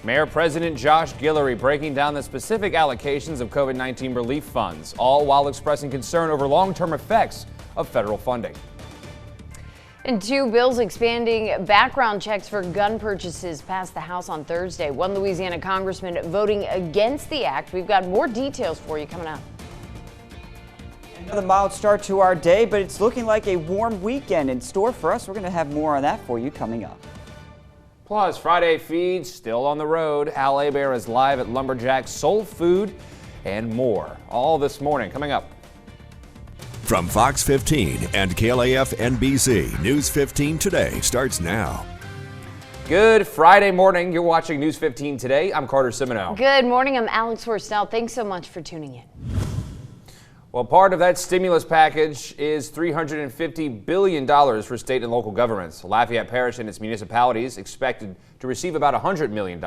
Mayor President Josh Guillory breaking down the specific allocations of COVID-19 relief funds, all while expressing concern over long-term effects of federal funding. And two bills expanding background checks for gun purchases passed the House on Thursday. One Louisiana congressman voting against the act. We've got more details for you coming up. Another mild start to our day, but it's looking like a warm weekend in store for us. We're going to have more on that for you coming up. Plus, Friday feeds still on the road. Al Abair is live at Lumberjack's Soul Food and more. All this morning coming up. From Fox 15 and KLAF NBC, News 15 Today starts now. Good Friday morning. You're watching News 15 Today. I'm Carter Simino. Good morning. I'm Alex Horstel. Thanks so much for tuning in. Well, part of that stimulus package is $350 billion for state and local governments. Lafayette Parish and its municipalities expected to receive about $100 million.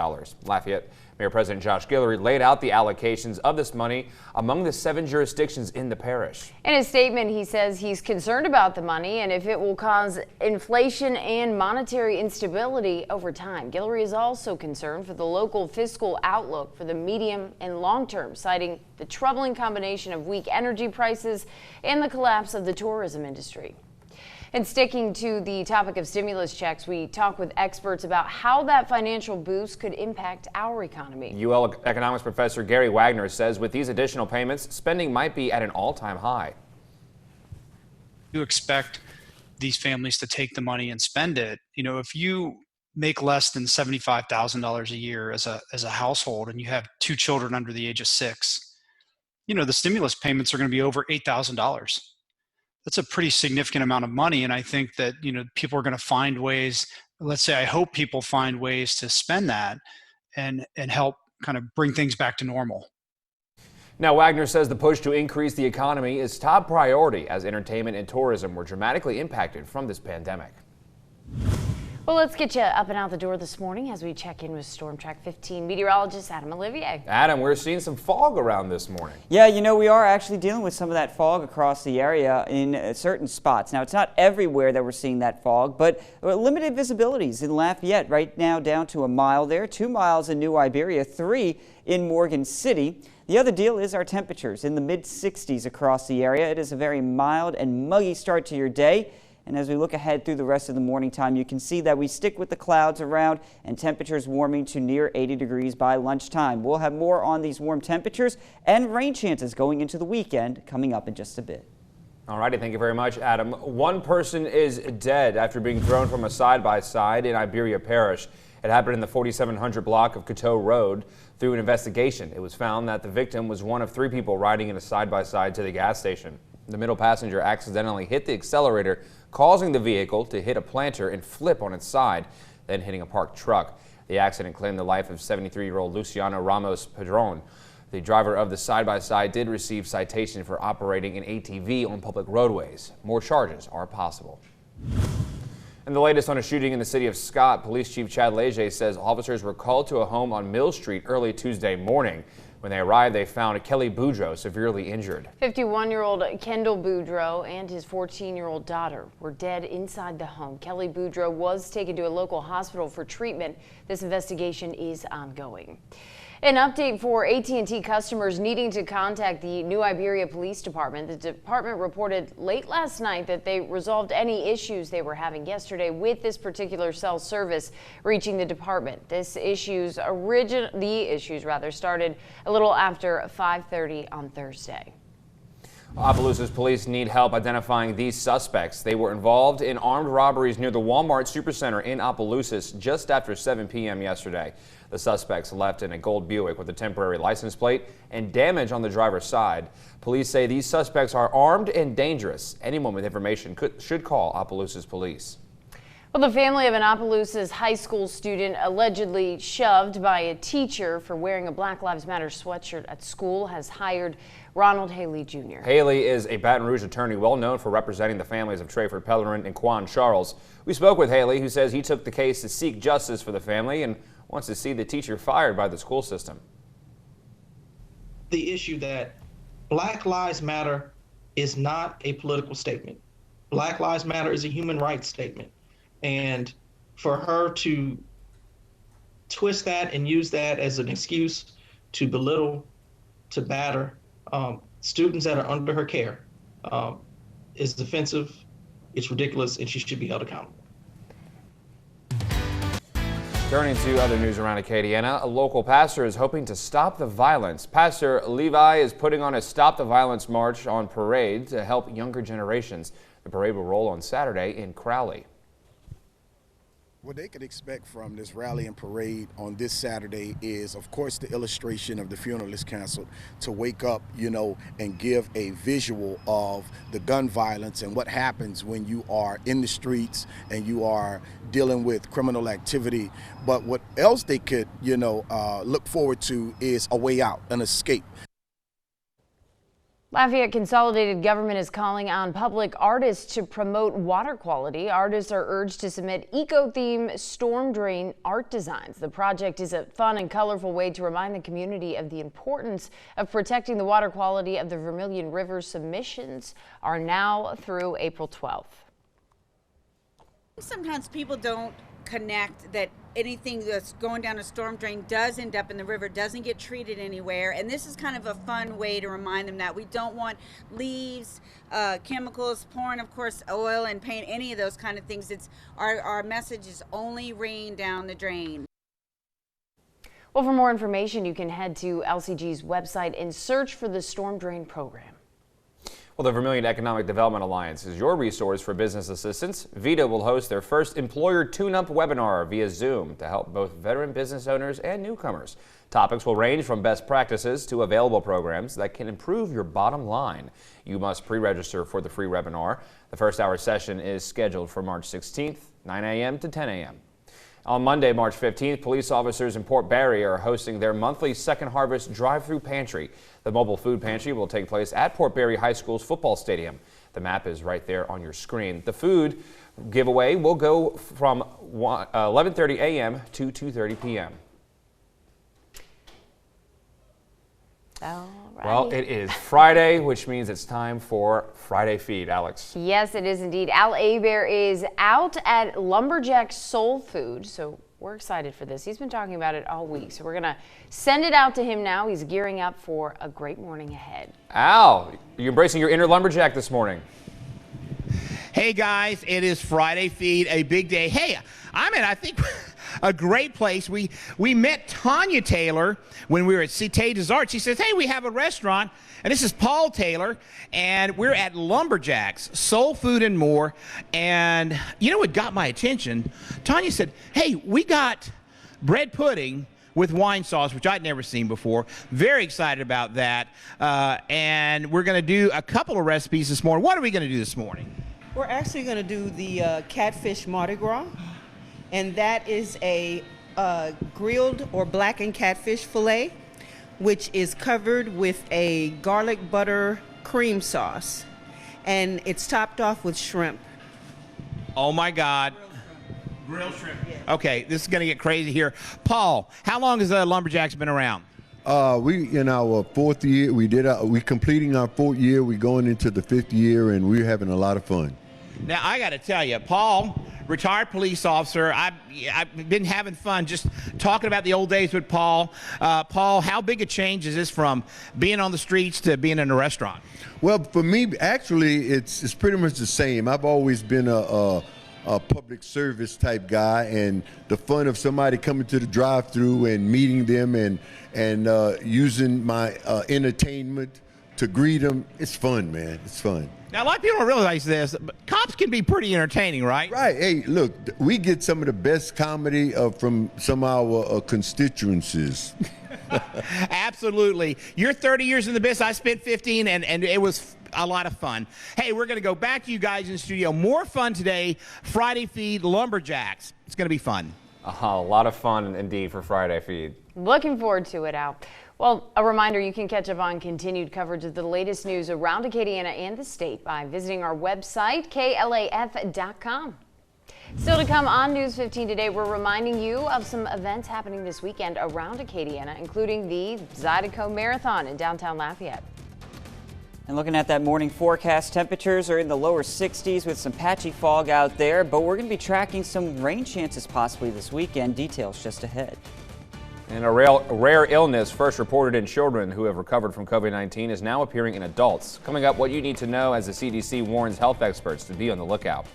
Lafayette Mayor President Josh Guillory laid out the allocations of this money among the 7 jurisdictions in the parish. In his statement, he says he's concerned about the money and if it will cause inflation and monetary instability over time. Guillory is also concerned for the local fiscal outlook for the medium and long term, citing the troubling combination of weak energy prices and the collapse of the tourism industry. And sticking to the topic of stimulus checks, we talk with experts about how that financial boost could impact our economy. UL economics professor Gary Wagner says with these additional payments, spending might be at an all-time high. You expect these families to take the money and spend it. You know, if you make less than $75,000 a year as a household and you have 2 children under the age of 6, you know, the stimulus payments are going to be over $8,000. That's a pretty significant amount of money. And I think that, you know, people are going to find ways, let's say, I hope people find ways to spend that and help kind of bring things back to normal. Now, Wagner says the push to increase the economy is top priority as entertainment and tourism were dramatically impacted from this pandemic. Well, let's get you up and out the door this morning as we check in with Storm Track 15 meteorologist Adam Olivier. Adam, we're seeing some fog around this morning. Yeah, you know, we are actually dealing with some of that fog across the area in certain spots. Now, it's not everywhere that we're seeing that fog, but limited visibilities in Lafayette right now down to a mile there, 2 miles in New Iberia, 3 in Morgan City. The other deal is our temperatures in the mid-60s across the area. It is a very mild and muggy start to your day. And as we look ahead through the rest of the morning time, you can see that we stick with the clouds around and temperatures warming to near 80 degrees by lunchtime. We'll have more on these warm temperatures and rain chances going into the weekend coming up in just a bit. All righty, thank you very much, Adam. One person is dead after being thrown from a side-by-side in Iberia Parish. It happened in the 4700 block of Coteau Road. Through an investigation, it was found that the victim was one of 3 people riding in a side-by-side to the gas station. The middle passenger accidentally hit the accelerator, causing the vehicle to hit a planter and flip on its side, then hitting a parked truck. The accident claimed the life of 73-year-old Luciano Ramos Padron. The driver of the side-by-side did receive citation for operating an ATV on public roadways. More charges are possible. And the latest on a shooting in the city of Scott, Police Chief Chad Leger says officers were called to a home on Mill Street early Tuesday morning. When they arrived, they found Kelly Boudreaux severely injured. 51-year-old Kendall Boudreaux and his 14-year-old daughter were dead inside the home. Kelly Boudreaux was taken to a local hospital for treatment. This investigation is ongoing. An update for AT&T customers needing to contact the New Iberia Police Department. The department reported late last night that they resolved any issues they were having yesterday with this particular cell service reaching the department. The issues started a little after 5:30 on Thursday. Opelousas police need help identifying these suspects. They were involved in armed robberies near the Walmart Supercenter in Opelousas just after 7 p.m. yesterday. The suspects left in a gold Buick with a temporary license plate and damage on the driver's side. Police say these suspects are armed and dangerous. Anyone with information should call Opelousas police. Well, the family of an Opelousas high school student allegedly shoved by a teacher for wearing a Black Lives Matter sweatshirt at school has hired Ronald Haley Jr. Haley is a Baton Rouge attorney well known for representing the families of Trayford Pellerin and Quan Charles. We spoke with Haley, who says he took the case to seek justice for the family and wants to see the teacher fired by the school system. The issue that Black Lives Matter is not a political statement. Black Lives Matter is a human rights statement. And for her to twist that and use that as an excuse to belittle, to batter students that are under her care is offensive, it's ridiculous, and she should be held accountable. Turning to other news around Acadiana, a local pastor is hoping to stop the violence. Pastor Levi is putting on a Stop the Violence March on Parade to help younger generations. The parade will roll on Saturday in Crowley. What they could expect from this rally and parade on this Saturday is, of course, the illustration of the funeral is canceled, to wake up, and give a visual of the gun violence and what happens when you are in the streets and you are dealing with criminal activity. But what else they could, look forward to is a way out, an escape. Lafayette Consolidated Government is calling on public artists to promote water quality. Artists are urged to submit eco-theme storm drain art designs. The project is a fun and colorful way to remind the community of the importance of protecting the water quality of the Vermilion River. Submissions are now through April 12th. Sometimes people don't connect that anything that's going down a storm drain does end up in the river, doesn't get treated anywhere, and this is kind of a fun way to remind them that we don't want leaves, chemicals, pouring, of course, oil and paint, any of those kind of things. It's our message is only rain down the drain. Well, for more information, you can head to LCG's website and search for the storm drain program. Well, the Vermilion Economic Development Alliance is your resource for business assistance. VITA will host their first employer tune-up webinar via Zoom to help both veteran business owners and newcomers. Topics will range from best practices to available programs that can improve your bottom line. You must pre-register for the free webinar. The first hour session is scheduled for March 16th, 9 a.m. to 10 a.m. On Monday, March 15th, police officers in Port Barre are hosting their monthly Second Harvest drive-through pantry. The mobile food pantry will take place at Port Barre High School's football stadium. The map is right there on your screen. The food giveaway will go from 11:30 a.m. to 2:30 p.m. All right. Well, it is Friday, which means it's time for Friday Feed. Alex. Yes, it is indeed. Al Abear is out at Lumberjack Soul Food, so we're excited for this. He's been talking about it all week, so we're going to send it out to him now. He's gearing up for a great morning ahead. Al, you're embracing your inner lumberjack this morning. Hey guys, it is Friday Feed, a big day. Hey, I'm in, I think, a great place. We met Tanya Taylor when we were at Cité des Arts. She says, hey, we have a restaurant, and this is Paul Taylor, and we're at Lumberjacks, Soul Food and More. And you know what got my attention? Tanya said, hey, we got bread pudding with wine sauce, which I'd never seen before. Very excited about that. And we're going to do a couple of recipes this morning. What are we going to do this morning? We're actually going to do the catfish Mardi Gras, and that is a grilled or blackened catfish fillet, which is covered with a garlic butter cream sauce, and it's topped off with shrimp. Oh my God. Grilled shrimp. Yeah. Okay, this is going to get crazy here. Paul, how long has Lumberjacks been around? We in our fourth year. We completing our fourth year. We're going into the fifth year, and we're having a lot of fun. Now, I got to tell you, Paul, retired police officer, I've been having fun just talking about the old days with Paul. Paul, how big a change is this from being on the streets to being in a restaurant? Well, for me, actually, it's pretty much the same. I've always been a public service type guy, and the fun of somebody coming to the drive-through and meeting them and using my entertainment to greet them, it's fun, man. It's fun. Now, a lot of people don't realize this, but cops can be pretty entertaining, right? Right. Hey, look, we get some of the best comedy from some of our constituencies. Absolutely. You're 30 years in the business. I spent 15, and it was a lot of fun. Hey, we're going to go back to you guys in the studio. More fun today. Friday Feed, Lumberjacks. It's going to be fun. A lot of fun indeed for Friday Feed. Looking forward to it, Al. Well, a reminder, you can catch up on continued coverage of the latest news around Acadiana and the state by visiting our website, klaf.com. Still to come on News 15 today, we're reminding you of some events happening this weekend around Acadiana, including the Zydeco Marathon in downtown Lafayette. And looking at that morning forecast, temperatures are in the lower 60s with some patchy fog out there, but we're going to be tracking some rain chances possibly this weekend. Details just ahead. And a rare illness first reported in children who have recovered from COVID-19 is now appearing in adults. Coming up, what you need to know as the CDC warns health experts to be on the lookout.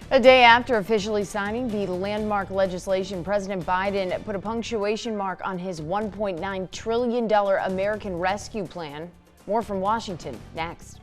A day after officially signing the landmark legislation, President Biden put a punctuation mark on his $1.9 trillion American Rescue Plan. More from Washington next.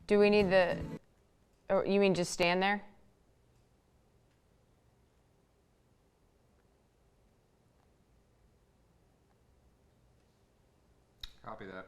Do we need or you mean just stand there? Copy that.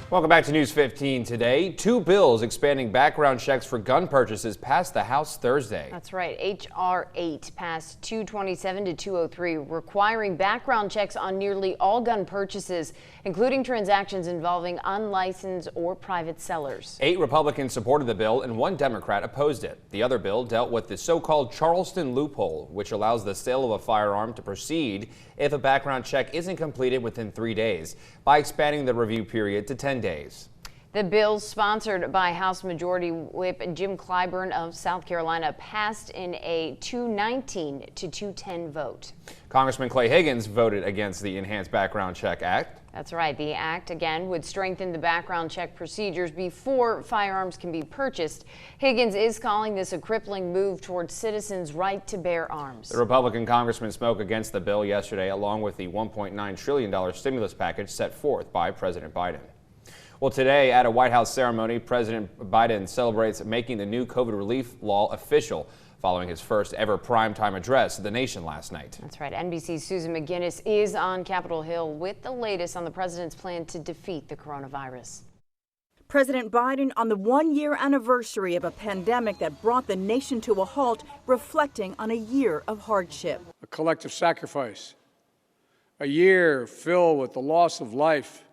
Welcome back to News 15 today. Two bills expanding background checks for gun purchases passed the House Thursday. That's right. H.R. 8 passed 227 to 203, requiring background checks on nearly all gun purchases, including transactions involving unlicensed or private sellers. 8 Republicans supported the bill and 1 Democrat opposed it. The other bill dealt with the so-called Charleston loophole, which allows the sale of a firearm to proceed if a background check isn't completed within 3 days, by expanding the review period to 10 days. The bill, sponsored by House Majority Whip Jim Clyburn of South Carolina, passed in a 219 to 210 vote. Congressman Clay Higgins voted against the Enhanced Background Check Act. That's right. The act, again, would strengthen the background check procedures before firearms can be purchased. Higgins is calling this a crippling move towards citizens' right to bear arms. The Republican congressman spoke against the bill yesterday, along with the $1.9 trillion stimulus package set forth by President Biden. Well, today at a White House ceremony, President Biden celebrates making the new COVID relief law official, following his first ever primetime address to the nation last night. That's right. NBC's Susan McGinnis is on Capitol Hill with the latest on the president's plan to defeat the coronavirus. President Biden on the one-year anniversary of a pandemic that brought the nation to a halt, reflecting on a year of hardship. A collective sacrifice, a year filled with the loss of life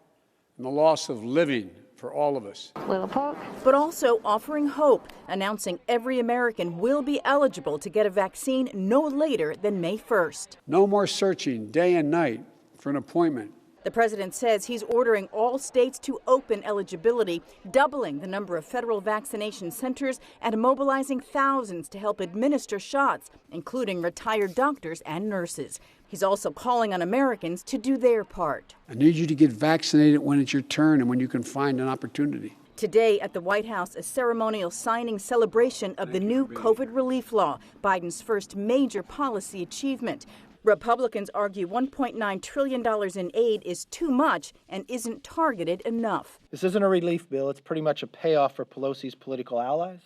and the loss of living for all of us. But also offering hope, announcing every American will be eligible to get a vaccine no later than May 1st. No more searching day and night for an appointment. The president says he's ordering all states to open eligibility, doubling the number of federal vaccination centers and mobilizing thousands to help administer shots, including retired doctors and nurses. He's also calling on Americans to do their part. I need you to get vaccinated when it's your turn and when you can find an opportunity. Today at the White House, a ceremonial signing celebration of the new COVID relief law, Biden's first major policy achievement. Republicans argue $1.9 trillion in aid is too much and isn't targeted enough. This isn't a relief bill. It's pretty much a payoff for Pelosi's political allies,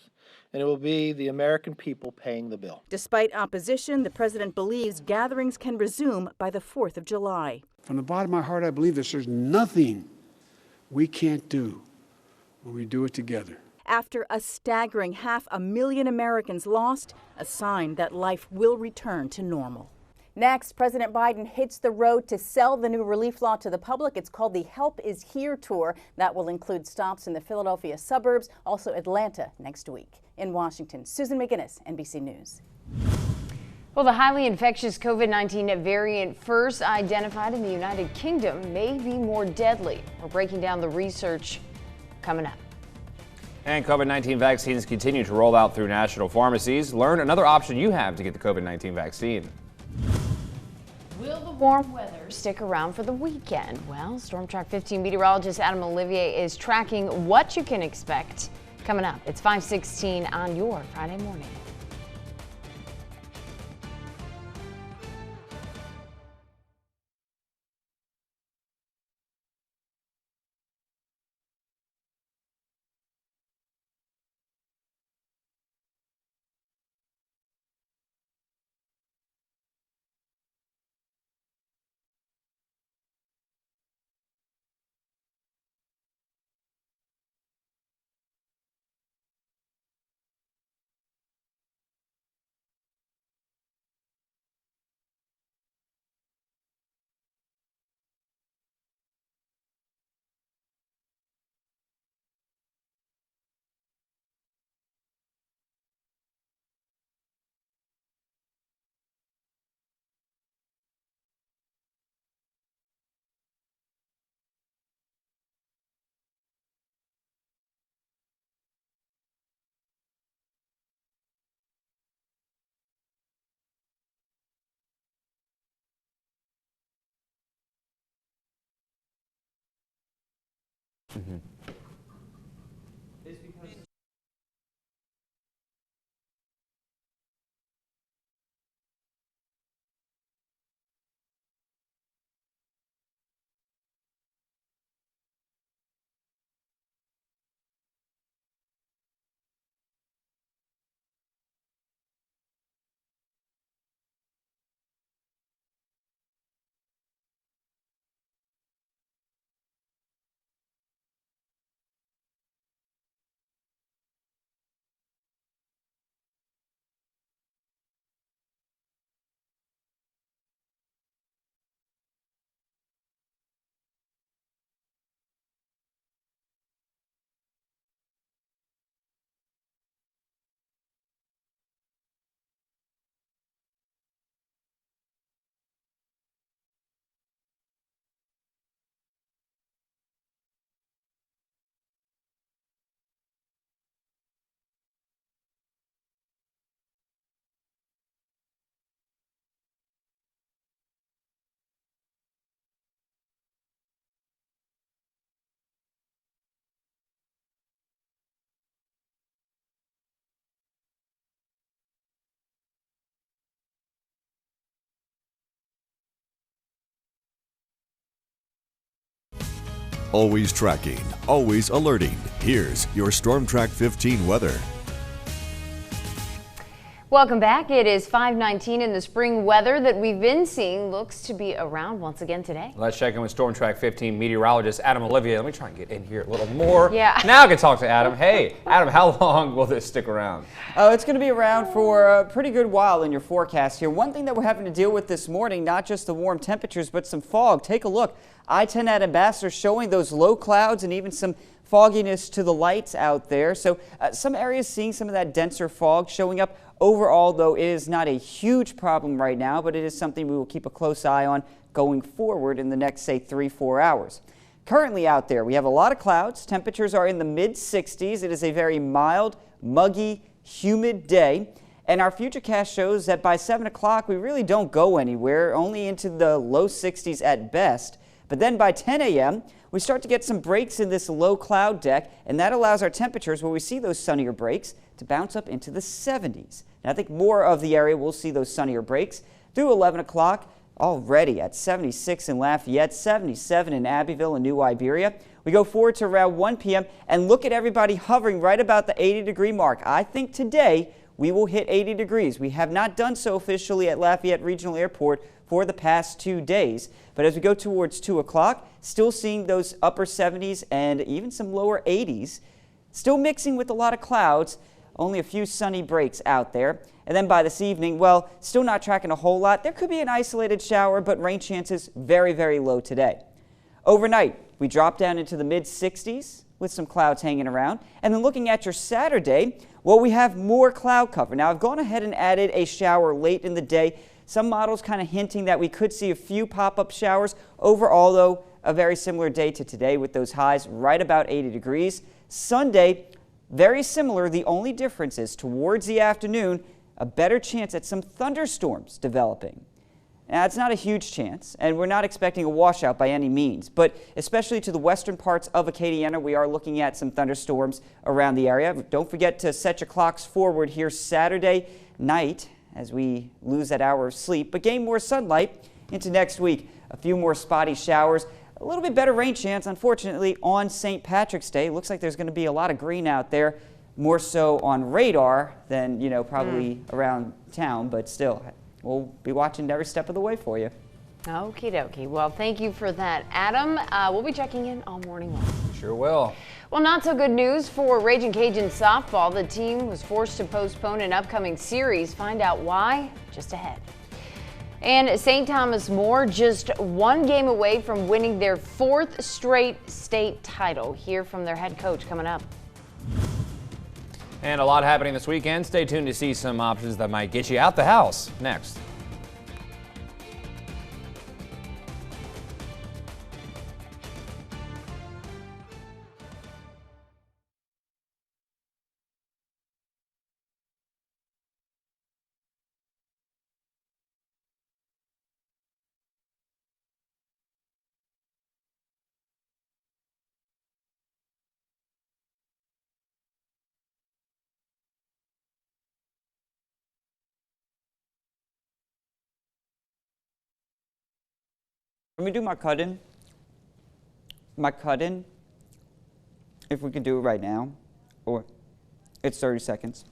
and it will be the American people paying the bill. Despite opposition, the president believes gatherings can resume by the 4th of July. From the bottom of my heart, I believe this. There's nothing we can't do when we do it together. After a staggering 500,000 Americans lost, a sign that life will return to normal. Next, President Biden hits the road to sell the new relief law to the public. It's called the Help Is Here Tour. That will include stops in the Philadelphia suburbs, also Atlanta next week. In Washington, Susan McGinnis, NBC News. Well, the highly infectious COVID-19 variant first identified in the United Kingdom may be more deadly. We're breaking down the research coming up. And COVID-19 vaccines continue to roll out through national pharmacies. Learn another option you have to get the COVID-19 vaccine. Will the warm weather stick around for the weekend? Well, Storm Track 15 meteorologist Adam Olivier is tracking what you can expect coming up. It's 5:16 on your Friday morning. Always tracking, always alerting. Here's your Storm Track 15 weather. Welcome back. It is 5:19 and the spring weather that we've been seeing looks to be around once again today. Let's check in with Storm Track 15 meteorologist Adam Olivier. Let me try and get in here a little more. Yeah. Now I can talk to Adam. Hey, Adam, how long will this stick around? Oh, it's going to be around for a pretty good while in your forecast here. One thing that we're having to deal with this morning, not just the warm temperatures, but some fog. Take a look. I-10 at Ambassador showing those low clouds and even some fogginess to the lights out there. So some areas seeing some of that denser fog showing up. Overall, though, it is not a huge problem right now, but it is something we will keep a close eye on going forward in the next, say, 3-4 hours. Currently out there, we have a lot of clouds. Temperatures are in the mid-60s. It is a very mild, muggy, humid day. And our futurecast shows that by 7 o'clock, we really don't go anywhere, only into the low 60s at best. But then by 10 a.m., we start to get some breaks in this low cloud deck, and that allows our temperatures, where we see those sunnier breaks, to bounce up into the 70s. And I think more of the area will see those sunnier breaks through 11 o'clock, already at 76 in Lafayette, 77 in Abbeville and New Iberia. We go forward to around 1 p.m. and look at everybody hovering right about the 80-degree mark. I think today we will hit 80 degrees. We have not done so officially at Lafayette Regional Airport for the past 2 days. But as we go towards 2 o'clock, still seeing those upper 70s and even some lower 80s, still mixing with a lot of clouds. Only a few sunny breaks out there. And then by this evening, well, still not tracking a whole lot. There could be an isolated shower, but rain chances very, very low today. Overnight, we drop down into the mid-60s with some clouds hanging around. And then looking at your Saturday, well, we have more cloud cover. Now, I've gone ahead and added a shower late in the day. Some models kind of hinting that we could see a few pop-up showers. Overall, though, a very similar day to today with those highs right about 80 degrees. Sunday, very similar. The only difference is towards the afternoon, a better chance at some thunderstorms developing. Now, it's not a huge chance, and we're not expecting a washout by any means, but especially to the western parts of Acadiana, we are looking at some thunderstorms around the area. Don't forget to set your clocks forward here Saturday night as we lose that hour of sleep, but gain more sunlight into next week. A few more spotty showers. A little bit better rain chance, unfortunately, on St. Patrick's Day. Looks like there's going to be a lot of green out there, more so on radar than, probably around town, but still, we'll be watching every step of the way for you. Okie dokie. Well, thank you for that, Adam. We'll be checking in all morning long. Sure will. Well, not so good news for Ragin' Cajun softball. The team was forced to postpone an upcoming series. Find out why just ahead. And St. Thomas More just one game away from winning their 4th straight state title. Hear from their head coach coming up. And a lot happening this weekend. Stay tuned to see some options that might get you out the house next. Let me do my cut-in. If we could do it right now, or it's 30 seconds.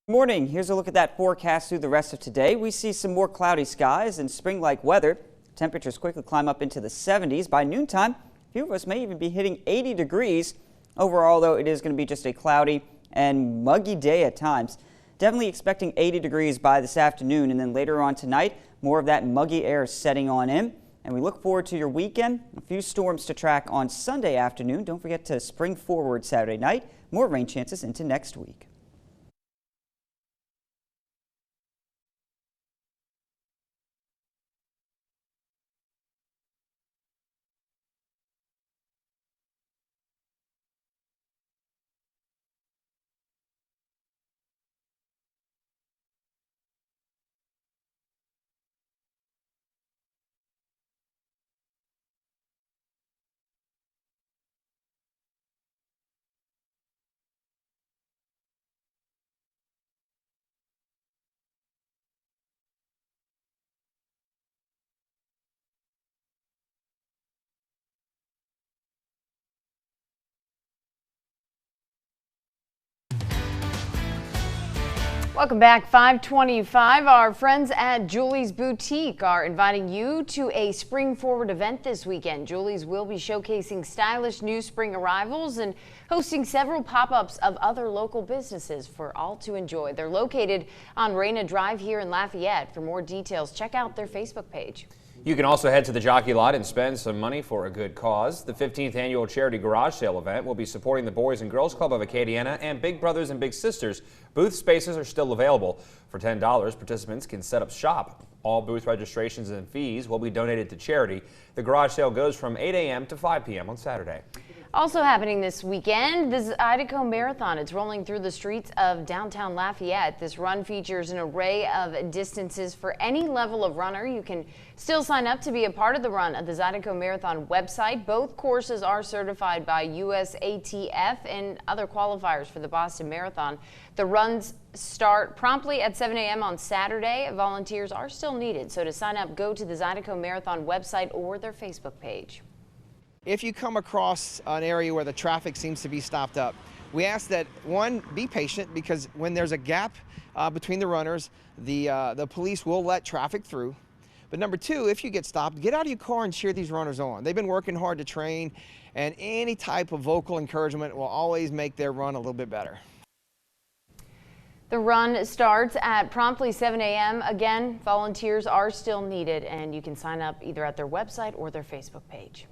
Morning. Here's a look at that forecast through the rest of today. We see some more cloudy skies and spring-like weather. Temperatures quickly climb up into the 70s. By noontime, a few of us may even be hitting 80 degrees. Overall, though, it is going to be just a cloudy and muggy day at times. Definitely expecting 80 degrees by this afternoon, and then later on tonight, more of that muggy air setting on in. And we look forward to your weekend. A few storms to track on Sunday afternoon. Don't forget to spring forward Saturday night. More rain chances into next week. Welcome back. 5:25. Our friends at Julie's Boutique are inviting you to a spring forward event this weekend. Julie's will be showcasing stylish new spring arrivals and hosting several pop-ups of other local businesses for all to enjoy. They're located on Raina Drive here in Lafayette. For more details, check out their Facebook page. You can also head to the Jockey Lot and spend some money for a good cause. The 15th annual charity garage sale event will be supporting the Boys and Girls Club of Acadiana and Big Brothers and Big Sisters. Booth spaces are still available. For $10, participants can set up shop. All booth registrations and fees will be donated to charity. The garage sale goes from 8 a.m. to 5 p.m. on Saturday. Also happening this weekend, the Zydeco Marathon. It's rolling through the streets of downtown Lafayette. This run features an array of distances for any level of runner. You can still sign up to be a part of the run at the Zydeco Marathon website. Both courses are certified by USATF and other qualifiers for the Boston Marathon. The runs start promptly at 7 a.m. on Saturday. Volunteers are still needed, so to sign up, go to the Zydeco Marathon website or their Facebook page. If you come across an area where the traffic seems to be stopped up, we ask that, one, be patient, because when there's a gap between the runners, the police will let traffic through. But number two, if you get stopped, get out of your car and cheer these runners on. They've been working hard to train, and any type of vocal encouragement will always make their run a little bit better. The run starts at promptly 7 a.m. Again, volunteers are still needed, and you can sign up either at their website or their Facebook page.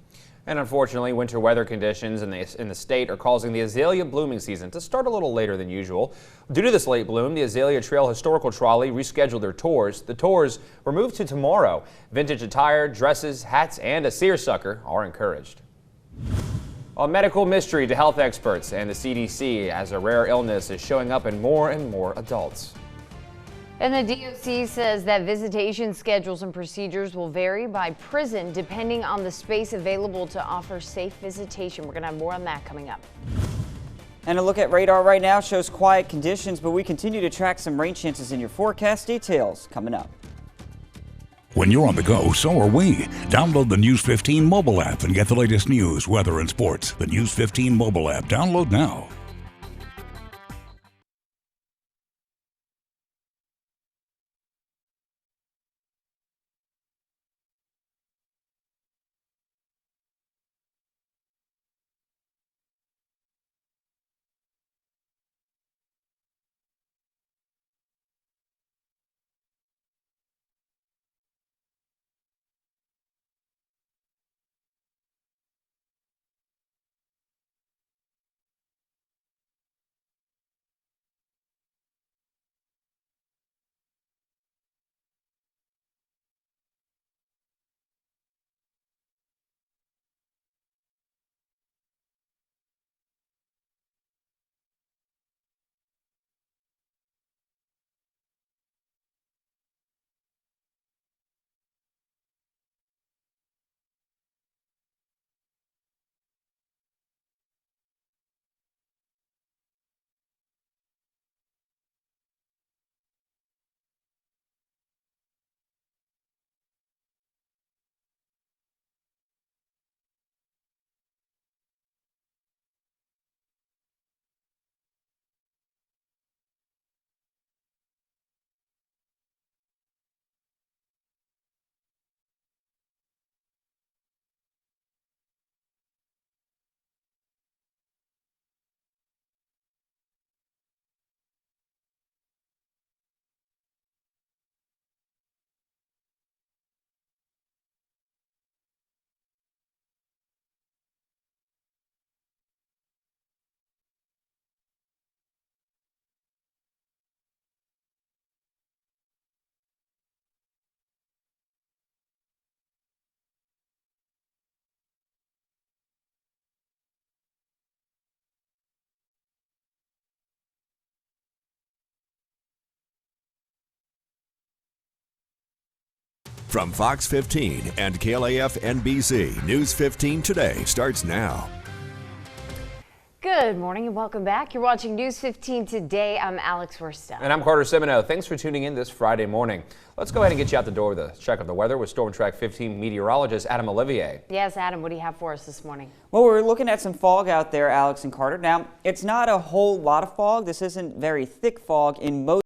And unfortunately, winter weather conditions in the state are causing the azalea blooming season to start a little later than usual. Due to this late bloom, the Azalea Trail Historical Trolley rescheduled their tours. The tours were moved to tomorrow. Vintage attire, dresses, hats, and a seersucker are encouraged. A medical mystery to health experts and the CDC as a rare illness is showing up in more and more adults. And the DOC says that visitation schedules and procedures will vary by prison depending on the space available to offer safe visitation. We're going to have more on that coming up. And a look at radar right now shows quiet conditions, but we continue to track some rain chances in your forecast. Details coming up. When you're on the go, so are we. Download the News 15 mobile app and get the latest news, weather, and sports. The News 15 mobile app. Download now. From Fox 15 and KLAF NBC, News 15 Today starts now. Good morning and welcome back. You're watching News 15 Today. I'm Alex Wersta. And I'm Carter Semino. Thanks for tuning in this Friday morning. Let's go ahead and get you out the door with a check of the weather with Storm Track 15 meteorologist Adam Olivier. Yes, Adam, what do you have for us this morning? Well, we're looking at some fog out there, Alex and Carter. Now, it's not a whole lot of fog. This isn't very thick fog in most